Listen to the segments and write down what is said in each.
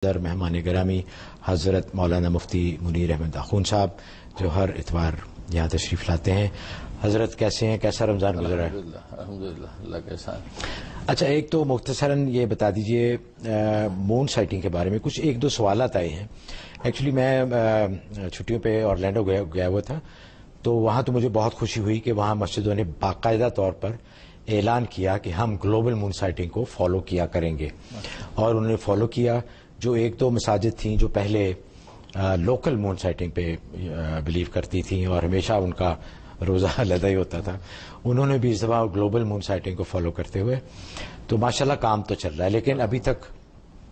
مہمان گرامی حضرت مولانا مفتی منیر احمد اخون صاحب جو ہر اتوار یہاں تشریف لاتے ہیں. حضرت کیسے ہیں؟ کیسا رمضان گزرا ہے؟ الحمدللہ اللہ کا احسان. اچھا، ایک تو مختصراً یہ بتا دیجئے مون سائٹنگ کے بارے میں کچھ ایک دو سوالات آئے ہیں. ایکچولی میں چھٹیوں پہ اورلینڈو گیا ہوا تھا، تو وہاں تو مجھے بہت خوشی ہوئی کہ وہاں مسجدوں نے باقاعدہ طور پر اعلان کیا کہ ہم گلوبل مون سائٹنگ کو فالو کیا کریں گے، اور انہوں نے فالو کیا. جو ایک دو مساجد تھیں جو پہلے لوکل مون سائٹنگ پہ بلیو کرتی تھیں اور ہمیشہ ان کا روزہ علیحدہ ہی ہوتا تھا، انہوں نے بھی اس دفعہ گلوبل مون سائٹنگ کو فالو کرتے ہوئے تو ماشاءاللہ کام تو چل رہا ہے. لیکن ابھی تک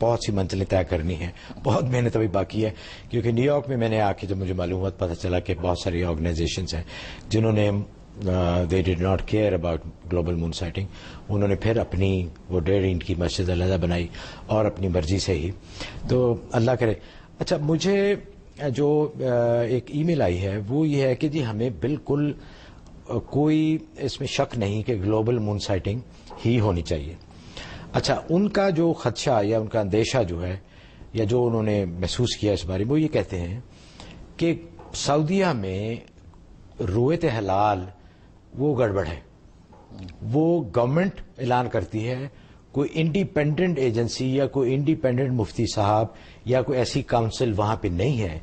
بہت سی منزلیں طے کرنی ہیں، بہت محنت ابھی باقی ہے. کیونکہ نیو یارک میں نے آ کے جب مجھے معلوم ہوا پتہ چلا کہ بہت ساری آرگنائزیشنز ہیں جنہوں نے they did not care about global moon sighting. انہوں نے پھر اپنی وہ 1.5 انچ کی مسجد علیحدہ بنائی اور اپنی مرضی سے ہی. تو اللہ کرے. اچھا، مجھے جو ایک ای میل آئی ہے وہ یہ ہے کہ جی ہمیں بالکل کوئی اس میں شک نہیں کہ گلوبل مون سائٹنگ ہی ہونی چاہیے. اچھا، ان کا جو خدشہ یا ان کا اندیشہ جو ہے یا جو انہوں نے محسوس کیا اس بارے وہ یہ کہتے ہیں کہ سعودیہ میں رویت حلال وہ گڑبڑ ہے. وہ گورنمنٹ اعلان کرتی ہے، کوئی انڈیپینڈنٹ ایجنسی یا کوئی انڈیپینڈنٹ مفتی صاحب یا کوئی ایسی کاؤنسل وہاں پہ نہیں ہے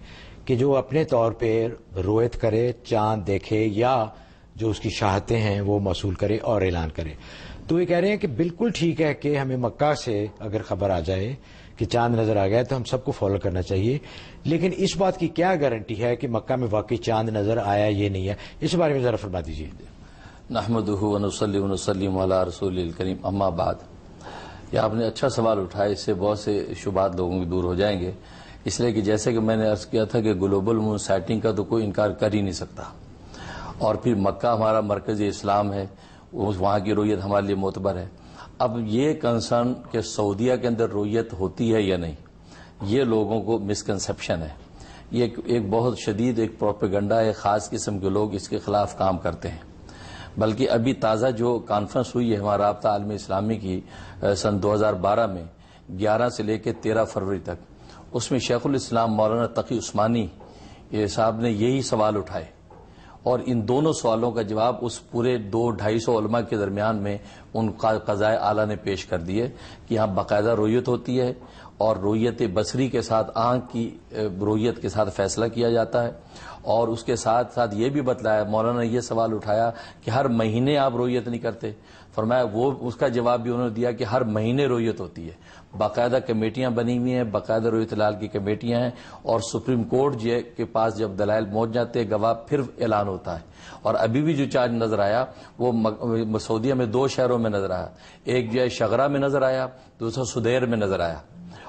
کہ جو اپنے طور پہ رویت کرے، چاند دیکھے یا جو اس کی شاہدتیں ہیں وہ موصول کرے اور اعلان کرے. تو یہ کہہ رہے ہیں کہ بالکل ٹھیک ہے کہ ہمیں مکہ سے اگر خبر آ جائے کہ چاند نظر آ گیا تو ہم سب کو فالو کرنا چاہیے، لیکن اس بات کی کیا گارنٹی ہے کہ مکہ میں واقعی چاند نظر آیا یہ نہیں ہے؟ اس بارے میں ذرا فرما دیجیے. نحمدہ ونصلی ونسلم علی رسول الکریم، اما بعد. یہ آپ نے اچھا سوال اٹھایا، اس سے بہت سے شبہات لوگوں کے دور ہو جائیں گے. اس لیے کہ جیسے کہ میں نے عرض کیا تھا کہ گلوبل مون سائٹنگ کا تو کوئی انکار کر ہی نہیں سکتا، اور پھر مکہ ہمارا مرکز اسلام ہے، وہاں کی رویت ہمارے لیے معتبر ہے. اب یہ کنسرن کہ سعودیہ کے اندر رویت ہوتی ہے یا نہیں، یہ لوگوں کو مسکنسیپشن ہے. یہ ایک بہت شدید ایک پروپیگنڈا ہے، خاص قسم کے لوگ اس کے خلاف کام کرتے ہیں. بلکہ ابھی تازہ جو کانفرنس ہوئی ہے ہمارا رابطہ عالم اسلامی کی سن 2012 میں 11 سے لے کے 13 فروری تک، اس میں شیخ الاسلام مولانا تقی عثمانی صاحب نے یہی سوال اٹھائے، اور ان دونوں سوالوں کا جواب اس پورے 200-250 علماء کے درمیان میں ان قضائے اعلیٰ نے پیش کر دیے کہ یہاں باقاعدہ رویت ہوتی ہے، اور رویت بصری کے ساتھ آنکھ کی رویت کے ساتھ فیصلہ کیا جاتا ہے. اور اس کے ساتھ ساتھ یہ بھی بتلایا، مولانا نے یہ سوال اٹھایا کہ ہر مہینے آپ رویت نہیں کرتے؟ فرمایا وہ اس کا جواب بھی انہوں نے دیا کہ ہر مہینے رویت ہوتی ہے، باقاعدہ کمیٹیاں بنی ہوئی ہیں، باقاعدہ رویت ہلال کی کمیٹیاں ہیں، اور سپریم کورٹ کے پاس جب دلائل پہنچ جاتے ہیں گواہ پھر اعلان ہوتا ہے. اور ابھی بھی جو چارج نظر آیا وہ سعودیہ میں 2 شہروں میں نظر آیا، ایک جو ہے شغرہ میں نظر آیا، دوسرا سدیر میں نظر آیا،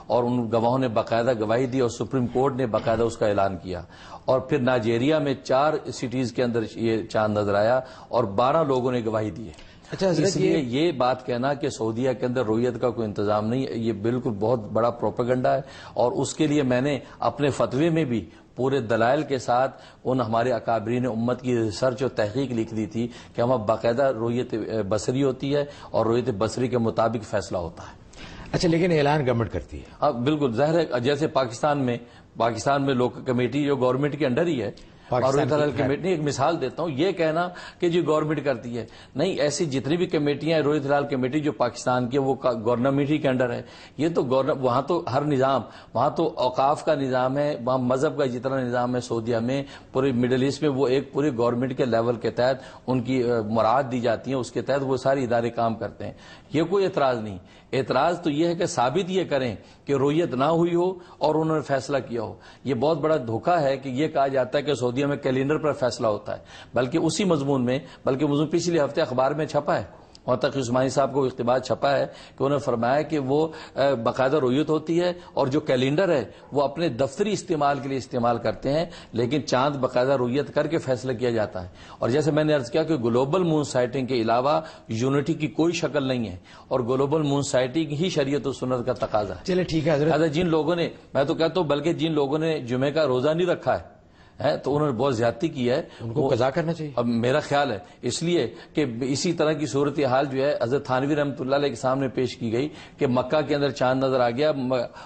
اور ان گواہوں نے باقاعدہ گواہی دی اور سپریم کورٹ نے باقاعدہ اس کا اعلان کیا. اور پھر نائجیریا میں 4 سٹیز کے اندر یہ چاند نظر آیا اور 12 لوگوں نے گواہی دی ہے. اچھا، اس لیے یہ بات کہنا کہ سعودیہ کے اندر رویت کا کوئی انتظام نہیں ہے، یہ بالکل بہت بڑا پروپیگنڈا ہے. اور اس کے لیے میں نے اپنے فتوے میں بھی پورے دلائل کے ساتھ ان ہمارے اکابرین امت کی ریسرچ اور تحقیق لکھ دی تھی کہ ہمیں باقاعدہ رویت بصری ہوتی ہے اور رویت بصری کے مطابق فیصلہ ہوتا ہے. اچھا، لیکن اعلان گورنمنٹ کرتی ہے. بالکل ظاہر ہے، جیسے پاکستان میں لوک کمیٹی جو گورنمنٹ کے انڈر ہی ہے، اور رویت ہلال کمیٹی. ایک مثال دیتا ہوں، یہ کہنا کہ جی گورنمنٹ کرتی ہے، نہیں، ایسی جتنی بھی کمیٹیاں ہیں رویت ہلال کمیٹی جو پاکستان کی وہ گورنمنٹ ہی کے انڈر ہے. یہ تو وہاں تو ہر نظام، وہاں تو اوقاف کا نظام ہے، وہاں مذہب کا جتنا نظام ہے سعودیہ میں، پورے مڈل ایسٹ میں، وہ ایک پوری گورنمنٹ کے لیول کے تحت ان کی مراعات دی جاتی ہیں، اس کے تحت وہ سارے ادارے کام کرتے ہیں. یہ کوئی اعتراض نہیں. اعتراض تو یہ ہے کہ ثابت یہ کریں کہ رویت نہ ہوئی ہو اور انہوں نے فیصلہ کیا ہو. یہ بہت بڑا دھوکہ ہے کہ یہ کہا جاتا ہے کہ سعودیہ میں کیلنڈر پر فیصلہ ہوتا ہے، بلکہ اسی مضمون میں، پچھلے ہفتے اخبار میں چھپا ہے، اور تقی عثمانی صاحب کو اقتباس چھپا ہے کہ انہوں نے فرمایا کہ وہ باقاعدہ رویت ہوتی ہے، اور جو کیلنڈر ہے وہ اپنے دفتری استعمال کے لیے استعمال کرتے ہیں، لیکن چاند باقاعدہ رویت کر کے فیصلہ کیا جاتا ہے. اور جیسے میں نے عرض کیا کہ گلوبل مون سائٹنگ کے علاوہ یونٹی کی کوئی شکل نہیں ہے، اور گلوبل مون سائٹنگ ہی شریعت و سنت کا تقاضا ہے. چلے ٹھیک ہے حضرت. جن لوگوں نے، میں تو کہتا ہوں بلکہ جن لوگوں نے جمعے کا روزہ نہیں رکھا ہے، ہے تو انہوں نے بہت زیادتی کی ہے. ان کو قضا کرنا چاہیے. اب میرا خیال ہے اس لیے کہ اسی طرح کی صورتحال جو ہے حضرت تھانوی رحمۃ اللہ علیہ کے سامنے پیش کی گئی کہ مکہ کے اندر چاند نظر آ گیا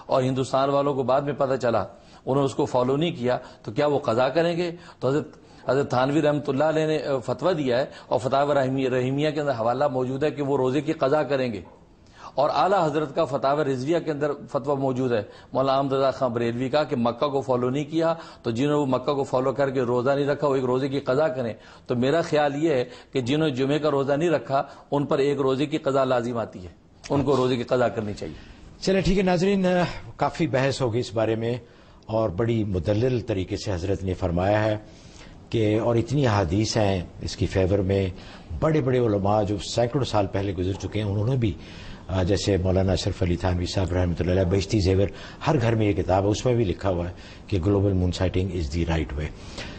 اور ہندوستان والوں کو بعد میں پتہ چلا, انہوں نے اس کو فالو نہیں کیا, تو کیا وہ قضا کریں گے؟ تو حضرت تھانوی رحمۃ اللہ علیہ نے فتویٰ دیا ہے اور فتاوی رحیمیہ کے اندر حوالہ موجود ہے کہ وہ روزے کی قضا کریں گے. اور اعلیٰ حضرت کا فتاوی رضویہ کے اندر فتویٰ موجود ہے مولانا احمد رضا خان بریلوی کا کہ مکہ کو فالو نہیں کیا تو جنہوں نے مکہ کو فالو کر کے روزہ نہیں رکھا وہ ایک روزے کی قضا کریں. تو میرا خیال یہ ہے کہ جنہوں نے جمعے کا روزہ نہیں رکھا ان پر ایک روزے کی قضا لازم آتی ہے, ان کو روزے کی قضا کرنی چاہیے. چلے ٹھیک ہے ناظرین, کافی بحث ہوگی اس بارے میں اور بڑی مدلل طریقے سے حضرت نے فرمایا ہے کہ, اور اتنی احادیث ہیں اس کی فیور میں. بڑے بڑے علماء جو سینکڑوں سال پہلے گزر چکے ہیں انہوں نے بھی, جیسے مولانا اشرف علی تھانوی صاحب رحمۃ اللہ علیہ, بہشتی زیور, ہر گھر میں یہ کتاب ہے, اس میں بھی لکھا ہوا ہے کہ گلوبل مون سائٹنگ از دی رائٹ وے.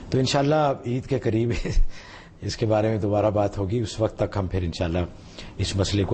تو انشاءاللہ عید کے قریب اس کے بارے میں دوبارہ بات ہوگی, اس وقت تک ہم پھر انشاءاللہ اس مسئلے کو